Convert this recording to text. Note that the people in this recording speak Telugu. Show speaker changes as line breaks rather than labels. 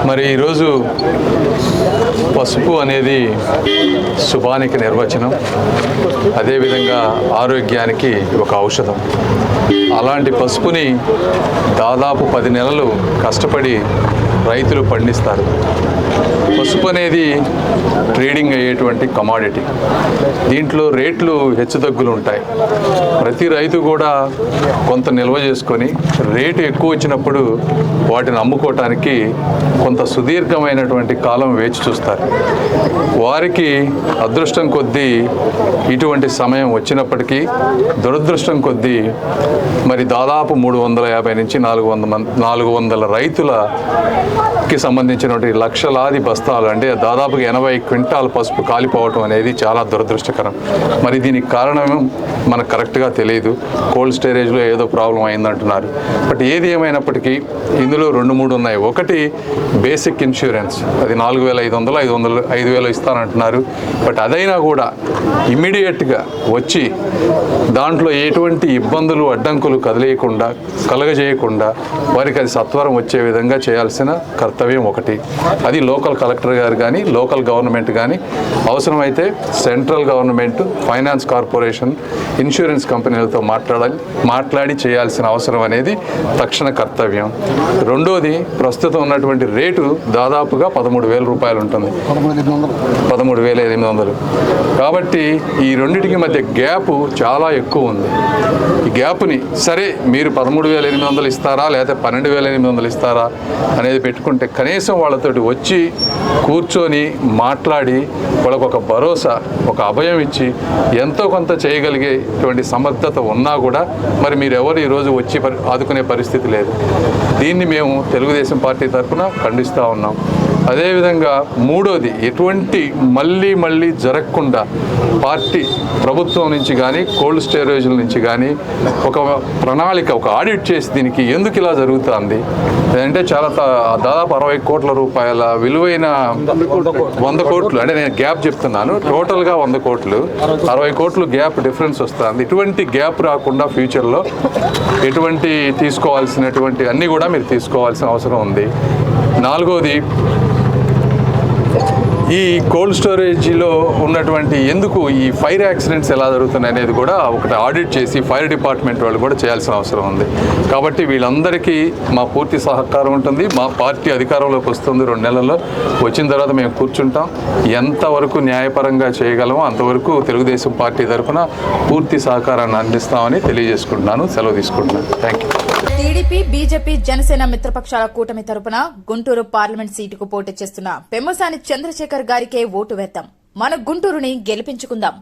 మరి ఈరోజు పసుపు అనేది శుభానికి నిర్వచనం, అదేవిధంగా ఆరోగ్యానికి ఒక ఔషధం. అలాంటి పసుపుని దాదాపు 10 నెలలు కష్టపడి రైతులు పండిస్తారు. పసుపు అనేది ట్రేడింగ్ అయ్యేటువంటి కమాడిటీ. దీంట్లో రేట్లు హెచ్చుతగ్గులు ఉంటాయి. ప్రతి రైతు కూడా కొంత నిల్వ చేసుకొని రేటు ఎక్కువ వచ్చినప్పుడు వాటిని అమ్ముకోవటానికి కొంత సుదీర్ఘమైనటువంటి కాలం వేచి చూస్తారు. వారికి అదృష్టం కొద్దీ ఇటువంటి సమయం వచ్చినప్పటికీ, దురదృష్టం కొద్దీ మరి దాదాపు 350 నుంచి 400 రైతులకి సంబంధించినటువంటి లక్షలాది బస్తాలు, అంటే దాదాపుగా 80 క్వింటాల్ పసుపు కాలిపోవటం అనేది చాలా దురదృష్టకరం. మరి దీనికి కారణం మనకు కరెక్ట్గా తెలియదు. కోల్డ్ స్టోరేజ్లో ఏదో ప్రాబ్లం అయిందంటున్నారు. బట్ ఏది ఏమైనప్పటికీ ఇందులో 2-3 ఉన్నాయి. ఒకటి బేసిక్ ఇన్సూరెన్స్, అది 4,500, 5,000 ఇస్తానంటున్నారు. బట్ అదైనా కూడా ఇమ్మీడియట్గా వచ్చి దాంట్లో ఎటువంటి ఇబ్బందులు అడ్డంకులు కలగజేయకుండా వారికి అది సత్వరం వచ్చే విధంగా చేయాల్సిన కర్తవ్యం ఒకటి. అది లోకల్ కలెక్టర్ గారు కానీ, లోకల్ గవర్నమెంట్ కానీ, అవసరమైతే central government, finance corporation, insurance కంపెనీలతో మాట్లాడి చేయాల్సిన అవసరం అనేది తక్షణ కర్తవ్యం. రెండోది, ప్రస్తుతం ఉన్నటువంటి రేటు దాదాపుగా 13,000 రూపాయలు ఉంటుంది, 13,800. కాబట్టి ఈ రెండింటికి మధ్య గ్యాప్ చాలా ఎక్కువ ఉంది. ఈ గ్యాప్ని సరే మీరు 13,800 ఇస్తారా లేకపోతే 12,800 ఇస్తారా అనేది పెట్టుకుంటే కనీసం వాళ్ళతోటి వచ్చి కూర్చొని మాట్లాడి వాళ్ళకు ఒక భరోసా, ఒక అభయం ఇచ్చి ఎంతో కొంత చేయగలిగేటువంటి సమర్థత ఉన్నా కూడా మరి మీరు ఎవరు ఈరోజు వచ్చి ఆదుకునే పరిస్థితి లేదు. దీన్ని మేము తెలుగుదేశం పార్టీ తరఫున ఖండిస్తూ ఉన్నాం. అదేవిధంగా మూడోది, ఎటువంటి మళ్ళీ జరగకుండా పార్టీ ప్రభుత్వం నుంచి కానీ, కోల్డ్ స్టోరేజ్ల నుంచి కానీ ఒక ప్రణాళిక, ఒక ఆడిట్ చేసి దీనికి ఎందుకు ఇలా జరుగుతుంది అంటే దాదాపు 60 కోట్ల రూపాయల విలువైన 100 కోట్లు, అంటే నేను గ్యాప్ చెప్తున్నాను, టోటల్గా 100 కోట్లు, 60 కోట్లు గ్యాప్ డిఫరెన్స్ వస్తుంది. ఇటువంటి గ్యాప్ రాకుండా ఫ్యూచర్లో ఎటువంటి తీసుకోవాల్సినటువంటి అన్నీ కూడా మీరు తీసుకోవాల్సిన అవసరం ఉంది. నాలుగోది, ఈ కోల్డ్ స్టోరేజీలో ఉన్నటువంటి ఎందుకు ఈ ఫైర్ యాక్సిడెంట్స్ ఎలా జరుగుతున్నాయి అనేది కూడా ఒకటి ఆడిట్ చేసి ఫైర్ డిపార్ట్మెంట్ వాళ్ళు కూడా చేయాల్సిన అవసరం ఉంది. కాబట్టి వీళ్ళందరికీ మా పూర్తి సహకారం ఉంటుంది. మా పార్టీ అధికారంలోకి వస్తుంది 2 నెలల్లో. వచ్చిన తర్వాత మేము కూర్చుంటాం. ఎంతవరకు న్యాయపరంగా చేయగలమో అంతవరకు తెలుగుదేశం పార్టీ తరఫున పూర్తి సహకారాన్ని అందిస్తామని తెలియజేసుకుంటున్నాను. సెలవు తీసుకుంటున్నాను. Thank you.
TDP, BJP, Janasena మిత్రపక్షాల కూటమి తరపున గుంటూరు పార్లమెంట్ సీటుకు పోటీ చేస్తున్న పెమ్మసాని చంద్రశేఖర్ గారికే ఓటు వేద్దాం. మన గుంటూరుని గెలిపించుకుందాం.